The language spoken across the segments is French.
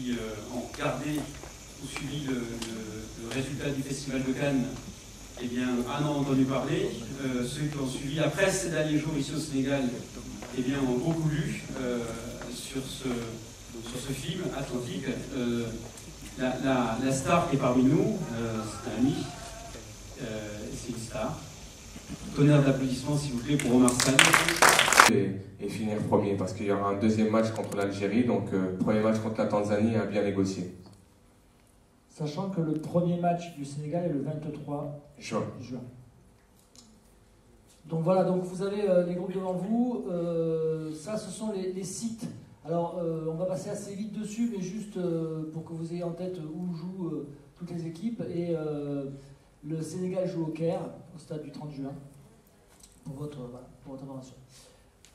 qui ont regardé ou suivi le résultat du Festival de Cannes, eh bien, en ont entendu parler. Ceux qui ont suivi la presse ces derniers jours ici au Sénégal, eh bien, ont beaucoup lu sur ce film Atlantique. La star qui est parmi nous, c'est un ami, c'est une star. Tonnerre d'applaudissements, s'il vous plaît, pour Omar Sall. Et finir premier, parce qu'il y aura un deuxième match contre l'Algérie, donc premier match contre la Tanzanie à bien négocier. Sachant que le premier match du Sénégal est le 23 juin. Donc voilà, donc vous avez les groupes devant vous. Ça, ce sont les sites. Alors, on va passer assez vite dessus, mais juste pour que vous ayez en tête où jouent toutes les équipes. Et le Sénégal joue au Caire, au stade du 30 juin, pour votre information.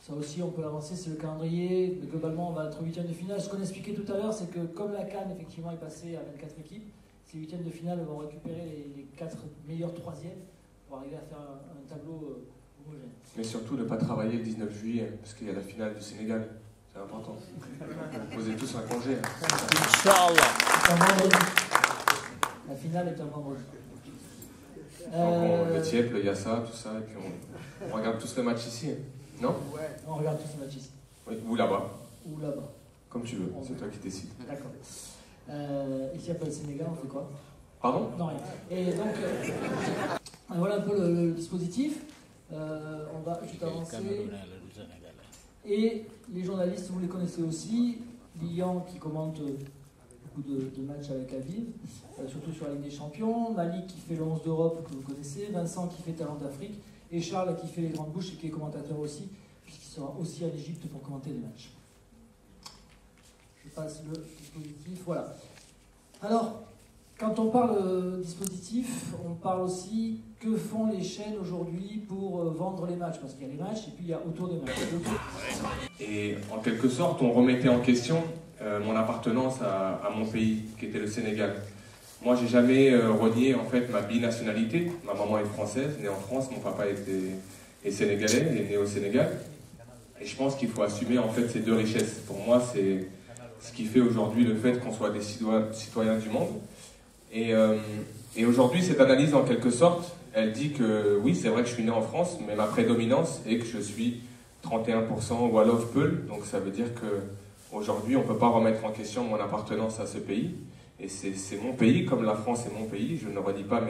Ça aussi, on peut l'avancer, c'est le calendrier. Mais globalement, on va être au 8e de finale. Ce qu'on expliquait tout à l'heure, c'est que comme la CAN, effectivement, est passée à 24 équipes, ces 8e de finale vont récupérer les 4 meilleurs 3e pour arriver à faire un tableau homogène. Mais surtout, ne pas travailler le 19 juillet, parce qu'il y a la finale du Sénégal. C'est important. Vous posez tous un congé. Inch'Allah. La finale est un vendredi. Le Tiep, le Yassa, tout ça, et puis on regarde tous le match ici, non? Ouais, on regarde tous le match ici. Oui, ou là-bas. Ou là-bas. Comme tu veux, c'est toi qui décides. D'accord. Ici, après le Sénégal, on fait quoi? Pardon? Non, rien. Et donc, voilà un peu le dispositif. On va juste avancer. Et les journalistes, vous les connaissez aussi. Lilian qui commente beaucoup de matchs avec Aviv, surtout sur la Ligue des Champions. Malik qui fait le 11 d'Europe que vous connaissez. Vincent qui fait Talent d'Afrique. Et Charles qui fait les grandes bouches et qui est commentateur aussi, puisqu'il sera aussi à l'Égypte pour commenter les matchs. Je passe le dispositif. Voilà. Alors, quand on parle dispositif, on parle aussi que font les chaînes aujourd'hui pour vendre les matchs, parce qu'il y a les matchs et puis il y a autour des matchs. Et en quelque sorte, on remettait en question mon appartenance à mon pays, qui était le Sénégal. Moi, j'ai jamais renié en fait ma binationalité. Ma maman est française, née en France, mon papa est sénégalais, il est né au Sénégal. Et je pense qu'il faut assumer en fait ces deux richesses. Pour moi, c'est ce qui fait aujourd'hui le fait qu'on soit des citoyens du monde. Et aujourd'hui, cette analyse, en quelque sorte, elle dit que oui, c'est vrai que je suis né en France, mais ma prédominance est que je suis 31% Wolof Peul. Donc ça veut dire qu'aujourd'hui, on ne peut pas remettre en question mon appartenance à ce pays. Et c'est mon pays, comme la France est mon pays. Je ne redis pas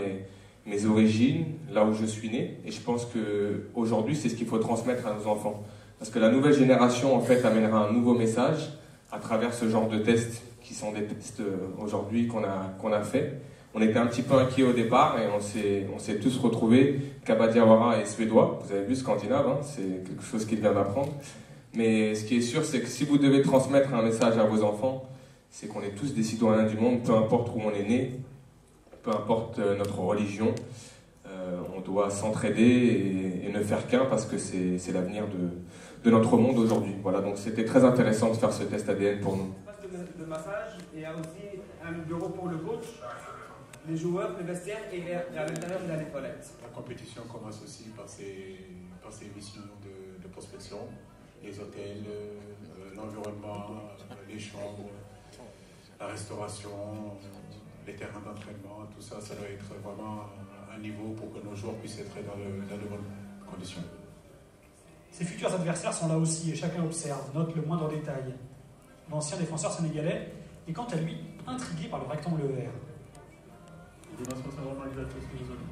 mes origines, là où je suis né. Et je pense qu'aujourd'hui, c'est ce qu'il faut transmettre à nos enfants. Parce que la nouvelle génération, en fait, amènera un nouveau message à travers ce genre de tests, qui sont des tests aujourd'hui qu'on a fait. On était un petit peu inquiets au départ et on s'est tous retrouvés. Kaba Diawara est suédois, vous avez vu, scandinave, hein, c'est quelque chose qu'il vient d'apprendre. Mais ce qui est sûr, c'est que si vous devez transmettre un message à vos enfants, c'est qu'on est tous des citoyens du monde, peu importe où on est né, peu importe notre religion. On doit s'entraider et ne faire qu'un parce que c'est l'avenir de notre monde aujourd'hui. Voilà, donc c'était très intéressant de faire ce test ADN pour nous. Le massage, et il y a aussi un bureau pour le coach, les joueurs, les vestiaires et à l'intérieur il y a les toilettes. La compétition commence aussi par ces missions de prospection, les hôtels, l'environnement, les chambres, la restauration, les terrains d'entraînement, tout ça, ça doit être vraiment un niveau pour que nos joueurs puissent être dans de bonnes conditions. Ses futurs adversaires sont là aussi et chacun observe, note le moindre détail. L'ancien défenseur sénégalais est quant à lui intrigué par le rectangle vert. Les dimensions sont normalisatrices que vous avez.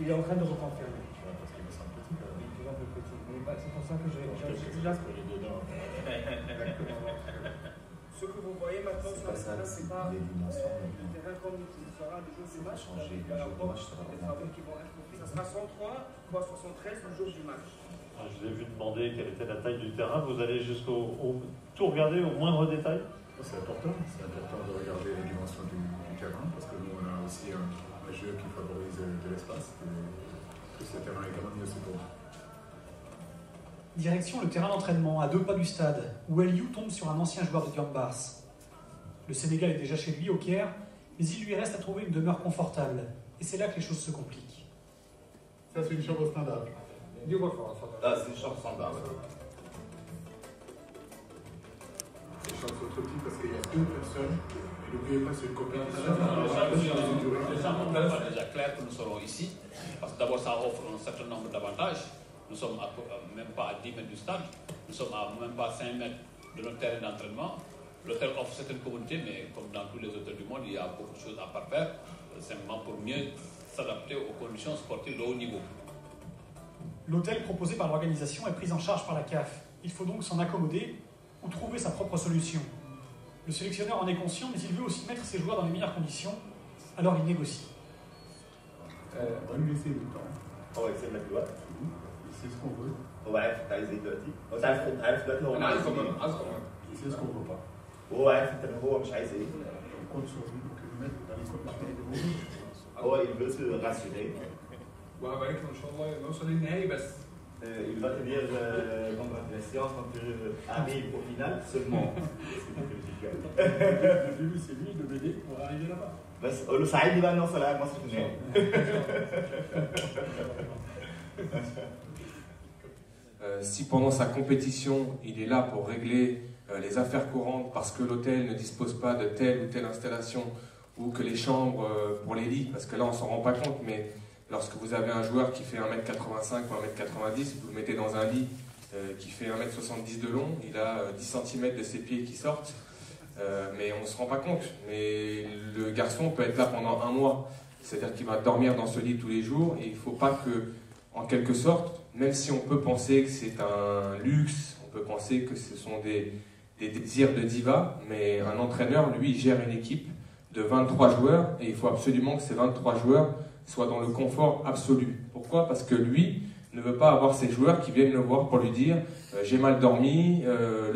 Il est en train de reconfirmer. Parce qu'il me semble petit quand même. Il est un peu petit. C'est pour ça que j'ai déjà dedans. Ce que vous voyez maintenant sur la c'est pas le terrain comme il sera le jour du match. Il y a encore des travaux qui vont être compris. Ça sera 103 x 73 le jour du match. Je vous ai vu demander quelle était la taille du terrain. Vous allez jusqu'au tout regarder au moindre détail? C'est important de regarder les dimensions du terrain parce que nous on a aussi un jeu qui favorise de l'espace et que ce terrain est quand même mieux pour nous. Direction le terrain d'entraînement à 2 pas du stade où Eliou tombe sur un ancien joueur de Gambars. Le Sénégal est déjà chez lui au Caire, mais il lui reste à trouver une demeure confortable. Et c'est là que les choses se compliquent. Ça c'est une chambre standard. Là, c'est une chambre standard. Les chambres sont trop petites parce qu'il y a 2 personnes N'oubliez pas, c'est une compétition. Les gens sont déjà clairs que nous serons ici, parce que d'abord ça offre un certain nombre d'avantages. Nous sommes même pas à 10 mètres du stade, nous sommes à même pas 5 mètres de notre terrain d'entraînement. L'hôtel offre certaines communautés, mais comme dans tous les hôtels du monde, il y a beaucoup de choses à parfaire, simplement pour mieux s'adapter aux conditions sportives de haut niveau. L'hôtel proposé par l'organisation est pris en charge par la CAF. Il faut donc s'en accommoder ou trouver sa propre solution. Le sélectionneur en est conscient, mais il veut aussi mettre ses joueurs dans les meilleures conditions, alors il négocie. On va lui laisser le temps. هو يكسب لك الوقت C'est ce qu'on veut. هو عارف انت عايز ايه دلوقتي هو عارف دلوقتي هو عايز ايه C'est ce qu'on veut pas. وهو عارف انت هو مش عايز ايه On compte sur lui pour qu'il le mette dans les conditions de هو il veut se rassurer. وهبارك له ان شاء الله نوصل للنهائي بس. Il va te dire congratulations quand tu arrives au final seulement. Le début, c'est lui de m'aider pour arriver là-bas. بس قول له ساعدني بقى نوصل على مصر في النهائي. Si pendant sa compétition, il est là pour régler les affaires courantes parce que l'hôtel ne dispose pas de telle ou telle installation ou que les chambres pour les lits, parce que là on s'en rend pas compte, mais lorsque vous avez un joueur qui fait 1m85 ou 1m90, vous le mettez dans un lit qui fait 1m70 de long, il a 10 cm de ses pieds qui sortent, mais on ne se rend pas compte. Mais le garçon peut être là pendant un mois, c'est-à-dire qu'il va dormir dans ce lit tous les jours, et il ne faut pas que, en quelque sorte, même si on peut penser que c'est un luxe, on peut penser que ce sont des désirs de diva, mais un entraîneur, lui, il gère une équipe de 23 joueurs, et il faut absolument que ces 23 joueurs soit dans le confort absolu. Pourquoi? Parce que lui ne veut pas avoir ses joueurs qui viennent le voir pour lui dire j'ai mal dormi,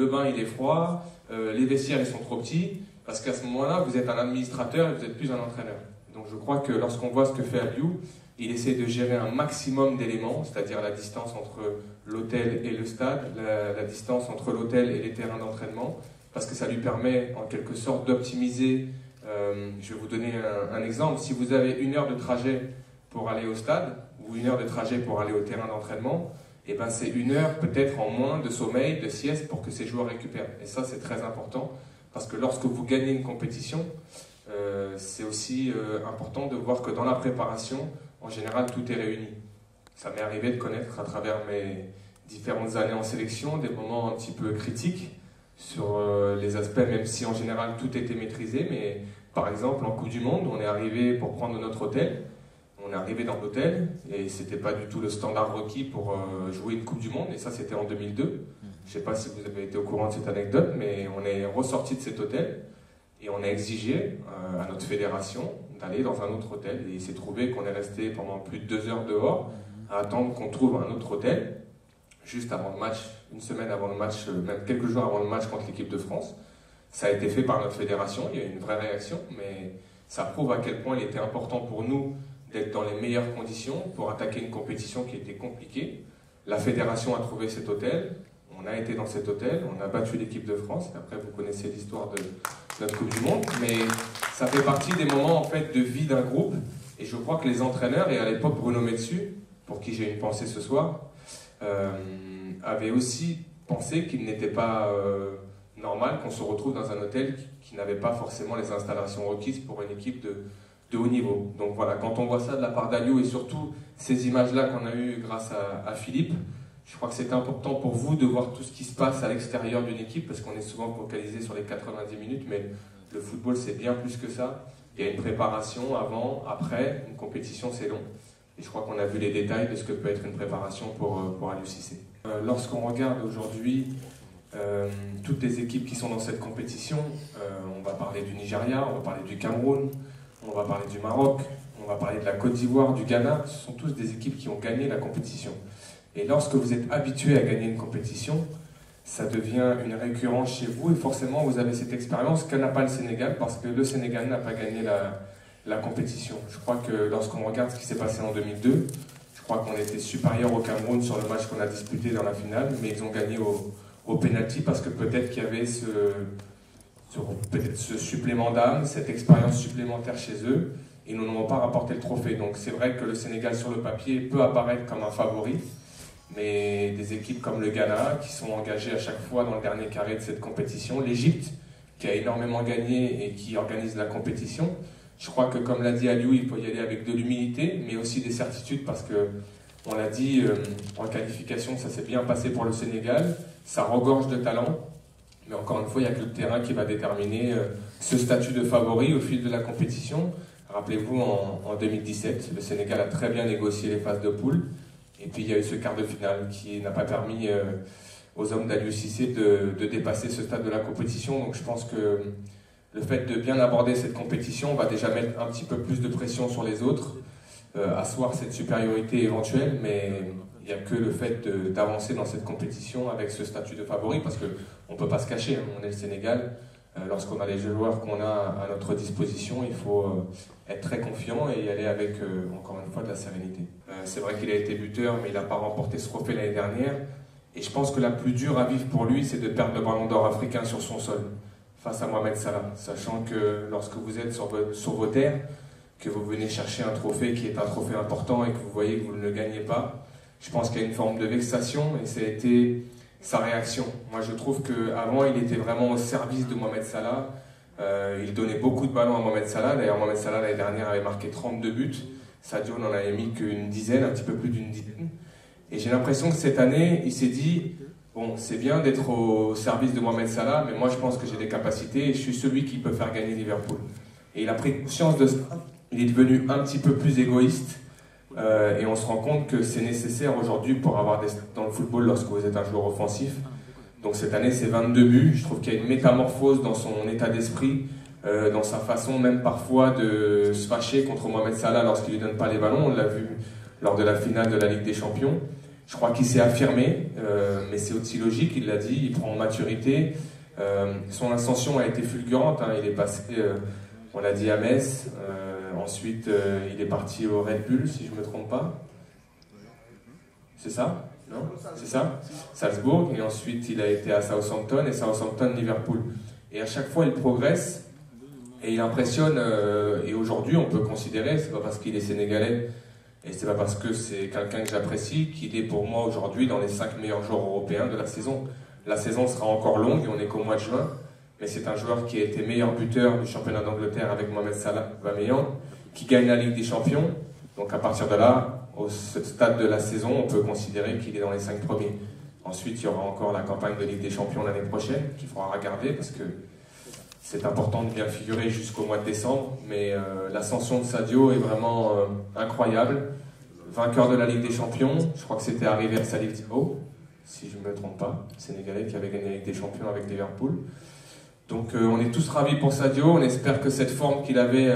le bain il est froid, les vestiaires ils sont trop petits, parce qu'à ce moment-là vous êtes un administrateur et vous n'êtes plus un entraîneur. Donc je crois que lorsqu'on voit ce que fait Aliou, il essaie de gérer un maximum d'éléments, c'est-à-dire la distance entre l'hôtel et le stade, la distance entre l'hôtel et les terrains d'entraînement, parce que ça lui permet en quelque sorte d'optimiser. Je vais vous donner un exemple. Si vous avez 1 heure de trajet pour aller au stade ou 1 heure de trajet pour aller au terrain d'entraînement, et ben c'est 1 heure peut-être en moins de sommeil, de sieste pour que ces joueurs récupèrent. Et ça c'est très important parce que lorsque vous gagnez une compétition, c'est aussi important de voir que dans la préparation, en général tout est réuni. Ça m'est arrivé de connaître à travers mes différentes années en sélection des moments un petit peu critiques sur les aspects, même si en général tout était maîtrisé, mais par exemple en Coupe du Monde, on est arrivé pour prendre notre hôtel, on est arrivé dans l'hôtel et c'était pas du tout le standard requis pour jouer une Coupe du Monde, et ça c'était en 2002. Je sais pas si vous avez été au courant de cette anecdote, mais on est ressorti de cet hôtel et on a exigé à notre fédération d'aller dans un autre hôtel, et il s'est trouvé qu'on est resté pendant plus de 2 heures dehors à attendre qu'on trouve un autre hôtel juste avant le match, une semaine avant le match, même quelques jours avant le match contre l'équipe de France. Ça a été fait par notre fédération, il y a eu une vraie réaction, mais ça prouve à quel point il était important pour nous d'être dans les meilleures conditions pour attaquer une compétition qui était compliquée. La fédération a trouvé cet hôtel, on a été dans cet hôtel, on a battu l'équipe de France, après vous connaissez l'histoire de notre Coupe du Monde, mais ça fait partie des moments en fait de vie d'un groupe, et je crois que les entraîneurs, et à l'époque Bruno Metsu, pour qui j'ai une pensée ce soir, avait aussi pensé qu'il n'était pas normal qu'on se retrouve dans un hôtel qui n'avait pas forcément les installations requises pour une équipe de haut niveau. Donc voilà, quand on voit ça de la part d'Aliou, et surtout ces images-là qu'on a eues grâce à Philippe, je crois que c'est important pour vous de voir tout ce qui se passe à l'extérieur d'une équipe, parce qu'on est souvent focalisé sur les 90 minutes, mais le football c'est bien plus que ça. Il y a une préparation avant, après, une compétition c'est long. Et je crois qu'on a vu les détails de ce que peut être une préparation pour Aliou Cissé. Lorsqu'on regarde aujourd'hui toutes les équipes qui sont dans cette compétition, on va parler du Nigeria, on va parler du Cameroun, on va parler du Maroc, on va parler de la Côte d'Ivoire, du Ghana. Ce sont tous des équipes qui ont gagné la compétition. Et lorsque vous êtes habitué à gagner une compétition, ça devient une récurrence chez vous, et forcément vous avez cette expérience que n'a pas le Sénégal, parce que le Sénégal n'a pas gagné la compétition. Je crois que lorsqu'on regarde ce qui s'est passé en 2002, je crois qu'on était supérieur au Cameroun sur le match qu'on a disputé dans la finale, mais ils ont gagné au pénalty parce que peut-être qu'il y avait ce supplément d'âme, cette expérience supplémentaire chez eux, et ils n'ont pas rapporté le trophée. Donc c'est vrai que le Sénégal sur le papier peut apparaître comme un favori, mais des équipes comme le Ghana, qui sont engagées à chaque fois dans le dernier carré de cette compétition, l'Égypte, qui a énormément gagné et qui organise la compétition. Je crois que, comme l'a dit Aliou, il faut y aller avec de l'humilité, mais aussi des certitudes, parce que, on l'a dit, en qualification, ça s'est bien passé pour le Sénégal, ça regorge de talent, mais encore une fois, il n'y a que le terrain qui va déterminer ce statut de favori au fil de la compétition. Rappelez-vous, en 2017, le Sénégal a très bien négocié les phases de poule, et puis il y a eu ce quart de finale qui n'a pas permis aux hommes d'Aliou Cissé de dépasser ce stade de la compétition. Donc je pense que le fait de bien aborder cette compétition va déjà mettre un petit peu plus de pression sur les autres, asseoir cette supériorité éventuelle, mais il n'y a que le fait d'avancer dans cette compétition avec ce statut de favori, parce qu'on ne peut pas se cacher, hein, on est le Sénégal. Lorsqu'on a les joueurs qu'on a à notre disposition, il faut être très confiant et y aller avec, encore une fois, de la sérénité. C'est vrai qu'il a été buteur, mais il n'a pas remporté ce trophée l'année dernière. Et je pense que la plus dure à vivre pour lui, c'est de perdre le ballon d'or africain sur son sol, face à Mohamed Salah. Sachant que lorsque vous êtes sur vos terres, que vous venez chercher un trophée qui est un trophée important et que vous voyez que vous ne le gagnez pas, je pense qu'il y a une forme de vexation et ça a été sa réaction. Moi je trouve qu'avant il était vraiment au service de Mohamed Salah, il donnait beaucoup de ballons à Mohamed Salah, d'ailleurs Mohamed Salah l'année dernière avait marqué 32 buts, Sadio n'en avait mis qu'une dizaine, un petit peu plus d'une dizaine, et j'ai l'impression que cette année il s'est dit, bon c'est bien d'être au service de Mohamed Salah, mais moi je pense que j'ai des capacités et je suis celui qui peut faire gagner Liverpool. Et il a pris conscience de ça, il est devenu un petit peu plus égoïste, et on se rend compte que c'est nécessaire aujourd'hui pour avoir dans le football lorsque vous êtes un joueur offensif. Donc cette année c'est 22 buts, je trouve qu'il y a une métamorphose dans son état d'esprit, dans sa façon même parfois de se fâcher contre Mohamed Salah lorsqu'il ne lui donne pas les ballons. On l'a vu lors de la finale de la Ligue des Champions. Je crois qu'il s'est affirmé, mais c'est aussi logique, il l'a dit, il prend en maturité. Son ascension a été fulgurante, hein, il est passé, on l'a dit, à Metz. Ensuite, il est parti au Red Bull, si je ne me trompe pas. C'est ça? Non? C'est ça? Salzbourg. Et ensuite, il a été à Southampton, et Southampton, Liverpool. Et à chaque fois, il progresse, et il impressionne. Et aujourd'hui, on peut considérer, c'est pas parce qu'il est sénégalais, et c'est pas parce que c'est quelqu'un que j'apprécie, qu'il est pour moi aujourd'hui dans les 5 meilleurs joueurs européens de la saison. La saison sera encore longue, et on n'est qu'au mois de juin. Mais c'est un joueur qui a été meilleur buteur du championnat d'Angleterre avec Mohamed Salah, qui gagne la Ligue des Champions. Donc à partir de là, au stade de la saison, on peut considérer qu'il est dans les 5 premiers. Ensuite, il y aura encore la campagne de Ligue des Champions l'année prochaine, qu'il faudra regarder, parce que c'est important de bien figurer jusqu'au mois de décembre. Mais l'ascension de Sadio est vraiment incroyable. Vainqueur de la Ligue des Champions, je crois que c'était arrivé à Salif Diao, si je ne me trompe pas, Sénégalais qui avait gagné la Ligue des Champions avec Liverpool. Donc on est tous ravis pour Sadio, on espère que cette forme qu'il avait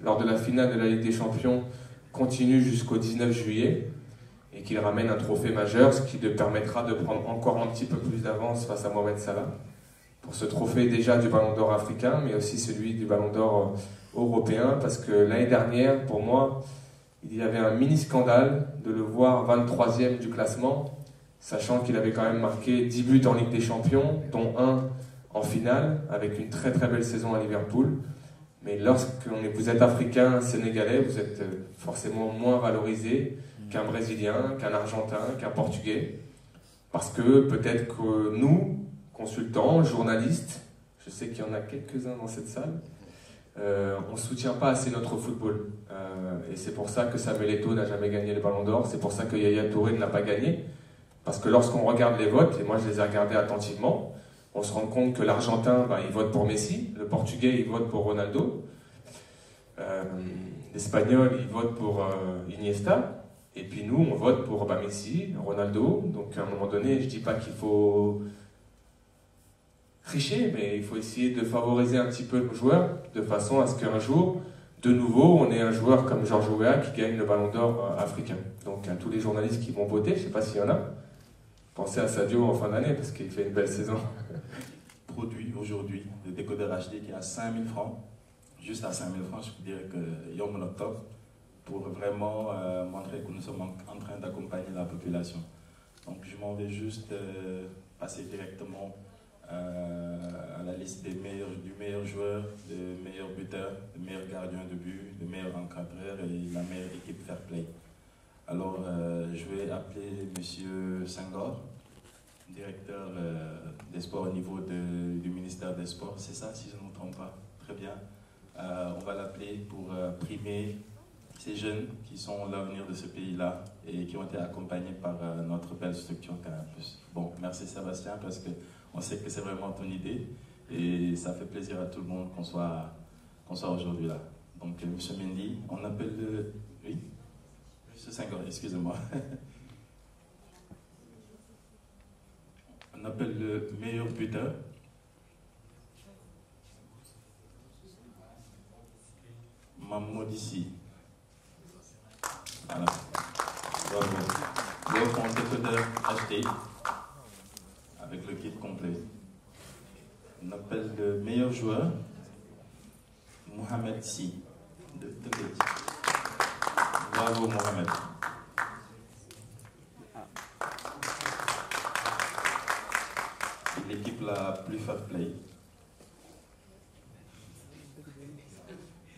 lors de la finale de la Ligue des Champions continue jusqu'au 19 juillet et qu'il ramène un trophée majeur, ce qui lui permettra de prendre encore un petit peu plus d'avance face à Mohamed Salah pour ce trophée déjà du Ballon d'Or africain, mais aussi celui du Ballon d'Or européen, parce que l'année dernière, pour moi, il y avait un mini-scandale de le voir 23e du classement, sachant qu'il avait quand même marqué 10 buts en Ligue des Champions, dont un en finale, avec une très très belle saison à Liverpool. Mais lorsque vous êtes africain, sénégalais, vous êtes forcément moins valorisé qu'un Brésilien, qu'un Argentin, qu'un Portugais. Parce que peut-être que nous, consultants, journalistes, je sais qu'il y en a quelques-uns dans cette salle, on ne soutient pas assez notre football. Et c'est pour ça que Samuel Eto'o n'a jamais gagné le Ballon d'Or, c'est pour ça que Yaya Touré ne l'a pas gagné. Parce que lorsqu'on regarde les votes, et moi je les ai regardés attentivement, on se rend compte que l'Argentin, il vote pour Messi, le Portugais, il vote pour Ronaldo, l'Espagnol, il vote pour Iniesta, et puis nous, on vote pour Messi, Ronaldo. Donc à un moment donné, je ne dis pas qu'il faut tricher, mais il faut essayer de favoriser un petit peu nos joueurs, de façon à ce qu'un jour, de nouveau, on ait un joueur comme Georges Weah qui gagne le Ballon d'Or africain. Donc à tous les journalistes qui vont voter, je ne sais pas s'il y en a, pensez à Sadio en fin d'année, parce qu'il fait une belle saison. Produit aujourd'hui, le décodeur HD qui est à 5000 francs, juste à 5000 francs, je peux dire que Yom Octobre, pour vraiment montrer que nous sommes en train d'accompagner la population. Donc je m'en vais juste passer directement à la liste du meilleur joueur, des meilleurs buteurs, des meilleurs gardiens de but, des meilleurs encadreurs et la meilleure équipe fair play. Alors je vais appeler M. Senghor directeur des sports au niveau du ministère des Sports, c'est ça si je ne me trompe pas? Très bien. On va l'appeler pour primer ces jeunes qui sont l'avenir de ce pays-là et qui ont été accompagnés par notre belle structure Canal+. Bon, merci Sébastien parce qu'on sait que c'est vraiment ton idée et ça fait plaisir à tout le monde qu'on soit aujourd'hui là. Donc, M. Mendy, on appelle le... Oui? M. Senghor, excusez-moi. On appelle le meilleur buteur. Mamodissi. Voilà. Bravo. Donc, on décodeur acheté avec le kit complet. On appelle le meilleur joueur Mohamed Si. Bravo Mohamed. L'équipe la plus fair play.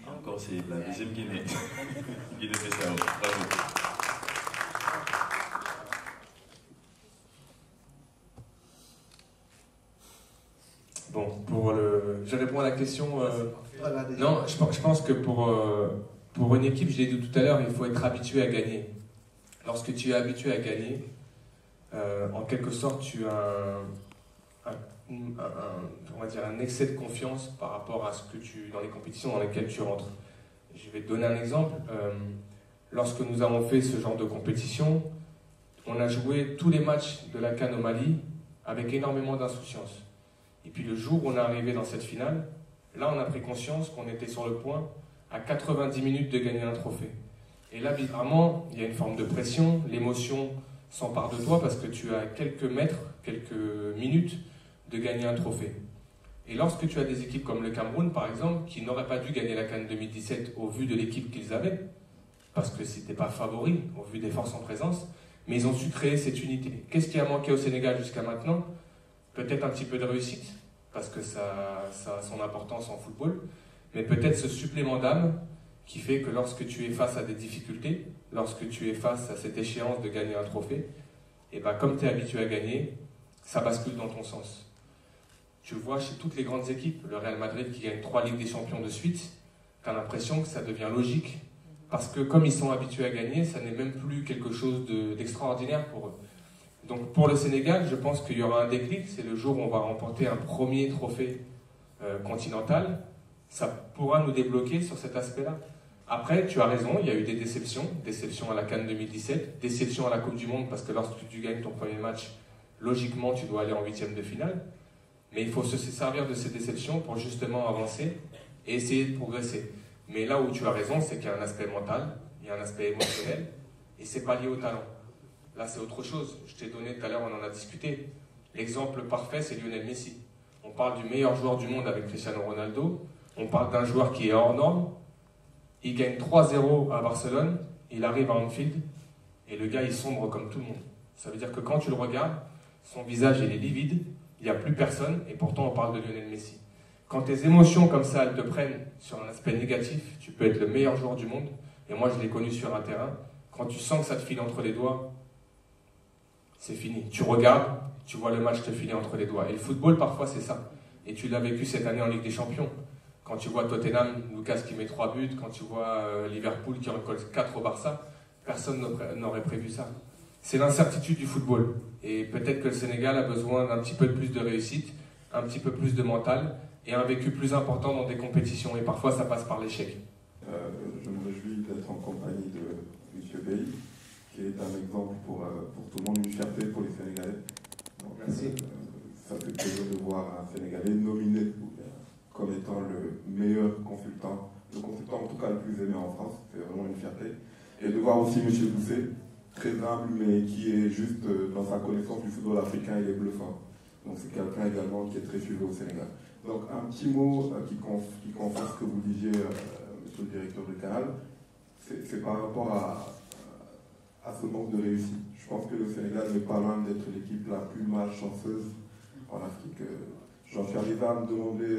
Encore c'est la deuxième Guinée. Guinée-Bissau. Bravo. Bon, je réponds à la question. Non, je pense que pour une équipe, je l'ai dit tout à l'heure, il faut être habitué à gagner. Lorsque tu es habitué à gagner, en quelque sorte, tu as on va dire un excès de confiance par rapport à ce que dans les compétitions dans lesquelles tu rentres. Je vais te donner un exemple. Lorsque nous avons fait ce genre de compétition, on a joué tous les matchs de la CAN au Mali avec énormément d'insouciance. Et puis le jour où on est arrivé dans cette finale, là on a pris conscience qu'on était sur le point à 90 minutes de gagner un trophée. Et là, bizarrement, il y a une forme de pression, l'émotion s'empare de toi parce que tu as quelques mètres, quelques minutes de gagner un trophée. Et lorsque tu as des équipes comme le Cameroun, par exemple, qui n'auraient pas dû gagner la CAN 2017 au vu de l'équipe qu'ils avaient, parce que ce n'était pas favori au vu des forces en présence, mais ils ont su créer cette unité. Qu'est-ce qui a manqué au Sénégal jusqu'à maintenant? Peut-être un petit peu de réussite, parce que ça a son importance en football, mais peut-être ce supplément d'âme qui fait que lorsque tu es face à des difficultés, lorsque tu es face à cette échéance de gagner un trophée, et ben comme tu es habitué à gagner, ça bascule dans ton sens. Tu le vois chez toutes les grandes équipes, le Real Madrid qui gagne 3 Ligues des Champions de suite, tu as l'impression que ça devient logique, parce que comme ils sont habitués à gagner, ça n'est même plus quelque chose d'extraordinaire pour eux. Donc pour le Sénégal, je pense qu'il y aura un déclic, c'est le jour où on va remporter un premier trophée continental, ça pourra nous débloquer sur cet aspect-là. Après, tu as raison, il y a eu des déceptions à la CAN 2017, déceptions à la Coupe du Monde, parce que lorsque tu gagnes ton premier match, logiquement tu dois aller en 8e de finale, mais il faut se servir de ces déceptions pour justement avancer et essayer de progresser. Mais là où tu as raison, c'est qu'il y a un aspect mental, il y a un aspect émotionnel, et c'est pas lié au talent. Là, c'est autre chose. Je t'ai donné tout à l'heure, on en a discuté. L'exemple parfait, c'est Lionel Messi. On parle du meilleur joueur du monde avec Cristiano Ronaldo. On parle d'un joueur qui est hors norme. Il gagne 3-0 à Barcelone. Il arrive à Anfield. Et le gars, il sombre comme tout le monde. Ça veut dire que quand tu le regardes, son visage, il est livide. Il n'y a plus personne. Et pourtant, on parle de Lionel Messi. Quand tes émotions comme ça, elles te prennent sur un aspect négatif, tu peux être le meilleur joueur du monde. Et moi, je l'ai connu sur un terrain. Quand tu sens que ça te file entre les doigts, c'est fini. Tu regardes, tu vois le match te filer entre les doigts. Et le football, parfois, c'est ça. Et tu l'as vécu cette année en Ligue des Champions. Quand tu vois Tottenham, Lucas qui met 3 buts, quand tu vois Liverpool qui en colle 4 au Barça, personne n'aurait prévu ça. C'est l'incertitude du football. Et peut-être que le Sénégal a besoin d'un petit peu plus de réussite, un petit peu plus de mental et un vécu plus important dans des compétitions. Et parfois, ça passe par l'échec. Je me réjouis d'être en compagnie de M. Bey, qui est un exemple pour tout le monde, une fierté pour les Sénégalais. Donc, merci. Ça fait plaisir de voir un Sénégalais nominé comme étant le meilleur consultant, le consultant en tout cas le plus aimé en France. C'est vraiment une fierté. Et de voir aussi M. Doucet, très humble, mais qui est juste dans sa connaissance du football africain, il est bluffant. Donc c'est quelqu'un également qui est très suivi au Sénégal. Donc un petit mot qui confirme ce que vous disiez, monsieur le directeur de Canal, c'est par rapport à ce manque de réussite. Je pense que le Sénégal n'est pas loin d'être l'équipe la plus malchanceuse en Afrique. J'en suis arrivé à me demander,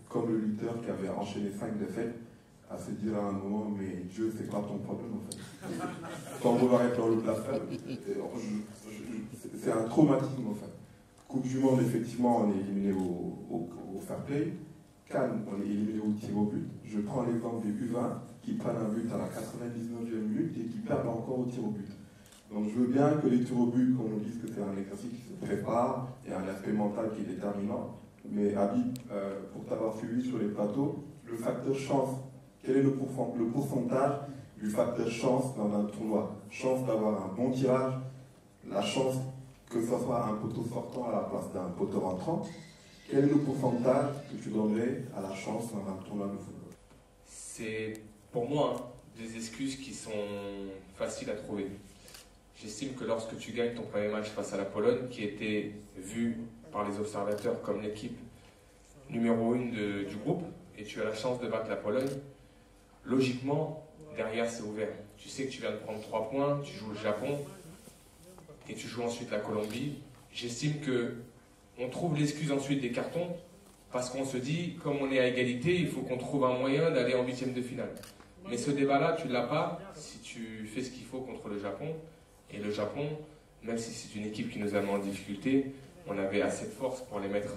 comme le lutteur qui avait enchaîné 5 défaites, à se dire à un moment, mais Dieu, c'est quoi ton problème en fait? Sans vouloir être dans le blasphème, c'est un traumatisme en fait. Coupe du Monde, effectivement, on est éliminé au fair play. Cannes, on est éliminé au tir au but. Je prends l'exemple des U20 qui prennent un but à la 99e minute et qui perdent encore au tir au but. Donc je veux bien que les tirs au but, qu'on nous dise que c'est un exercice qui se prépare et un aspect mental qui est déterminant. Mais Habib, pour t'avoir suivi sur les plateaux, le facteur chance, quel est le pourcentage du facteur chance dans un tournoi? Chance d'avoir un bon tirage, la chance que ce soit un poteau sortant à la place d'un poteau rentrant. Quel est le pourcentage que tu donnerais à la chance dans un tournoi de football? C'est pour moi des excuses qui sont faciles à trouver. J'estime que lorsque tu gagnes ton premier match face à la Pologne, qui était vu par les observateurs comme l'équipe numéro 1 du groupe, et tu as la chance de battre la Pologne, logiquement, derrière c'est ouvert. Tu sais que tu viens de prendre 3 points, tu joues le Japon, et tu joues ensuite la Colombie. J'estime qu'on trouve l'excuse ensuite des cartons, parce qu'on se dit, comme on est à égalité, il faut qu'on trouve un moyen d'aller en 8e de finale. Mais ce débat-là, tu ne l'as pas si tu fais ce qu'il faut contre le Japon. Et le Japon, même si c'est une équipe qui nous a mis en difficulté, on avait assez de force pour les mettre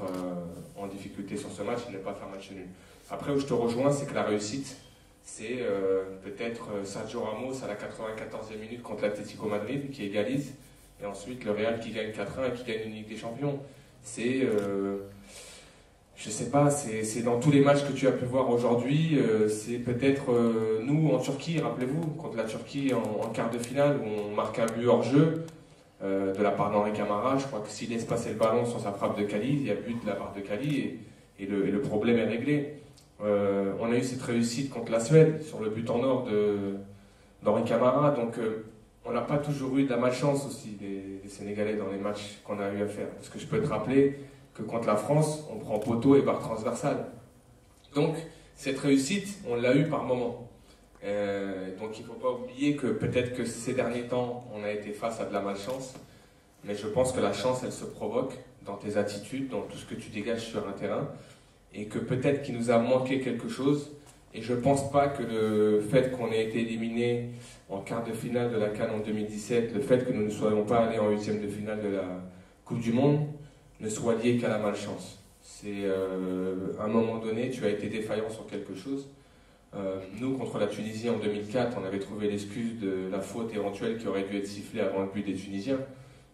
en difficulté sur ce match et ne pas faire match nul. Après, où je te rejoins, c'est que la réussite, c'est peut-être Sergio Ramos à la 94e minute contre l'Atlético Madrid qui égalise, et ensuite le Real qui gagne 4-1 et qui gagne une Ligue des Champions. C'est, je sais pas, c'est dans tous les matchs que tu as pu voir aujourd'hui. C'est peut-être nous en Turquie, rappelez-vous, contre la Turquie en quart de finale, où on marque un but hors jeu de la part d'Henri Camara. Je crois que s'il laisse passer le ballon sur sa frappe de Kali, il y a but de la part de Kali et le problème est réglé. On a eu cette réussite contre la Suède sur le but en or d'Henri Camara. Donc on n'a pas toujours eu de la malchance aussi des Sénégalais dans les matchs qu'on a eu à faire. Parce que je peux te rappeler que contre la France, on prend poteau et barre transversale. Donc, cette réussite, on l'a eu par moment. Donc, il ne faut pas oublier que peut-être que ces derniers temps, on a été face à de la malchance, mais je pense que la chance, elle se provoque dans tes attitudes, dans tout ce que tu dégages sur un terrain, et que peut-être qu'il nous a manqué quelque chose. Et je ne pense pas que le fait qu'on ait été éliminé en quart de finale de la CAN en 2017, le fait que nous ne soyons pas allés en 8e de finale de la Coupe du Monde, ne soit lié qu'à la malchance. C'est à un moment donné, tu as été défaillant sur quelque chose. Nous, contre la Tunisie en 2004, on avait trouvé l'excuse de la faute éventuelle qui aurait dû être sifflée avant le but des Tunisiens.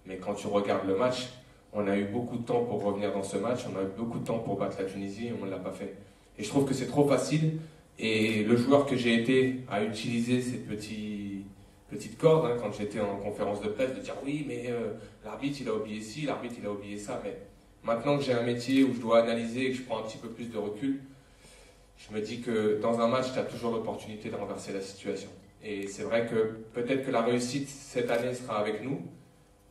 Mais quand tu regardes le match, on a eu beaucoup de temps pour revenir dans ce match, on a eu beaucoup de temps pour battre la Tunisie et on ne l'a pas fait. Et je trouve que c'est trop facile. Et le joueur que j'ai été à utiliser ces petites cordes, quand j'étais en conférence de presse, de dire oui, mais l'arbitre il a oublié ci, l'arbitre il a oublié ça. Mais maintenant que j'ai un métier où je dois analyser et que je prends un petit peu plus de recul, je me dis que dans un match, tu as toujours l'opportunité de renverser la situation. Et c'est vrai que peut-être que la réussite cette année sera avec nous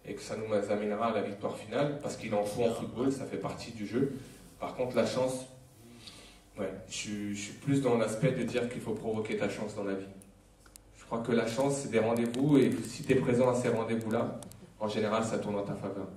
et que ça nous amènera à la victoire finale, parce qu'il en faut en football, ça fait partie du jeu. Par contre, la chance, ouais, je suis plus dans l'aspect de dire qu'il faut provoquer ta chance dans la vie. Je crois que la chance, c'est des rendez-vous, et si tu es présent à ces rendez-vous-là, en général, ça tourne en ta faveur.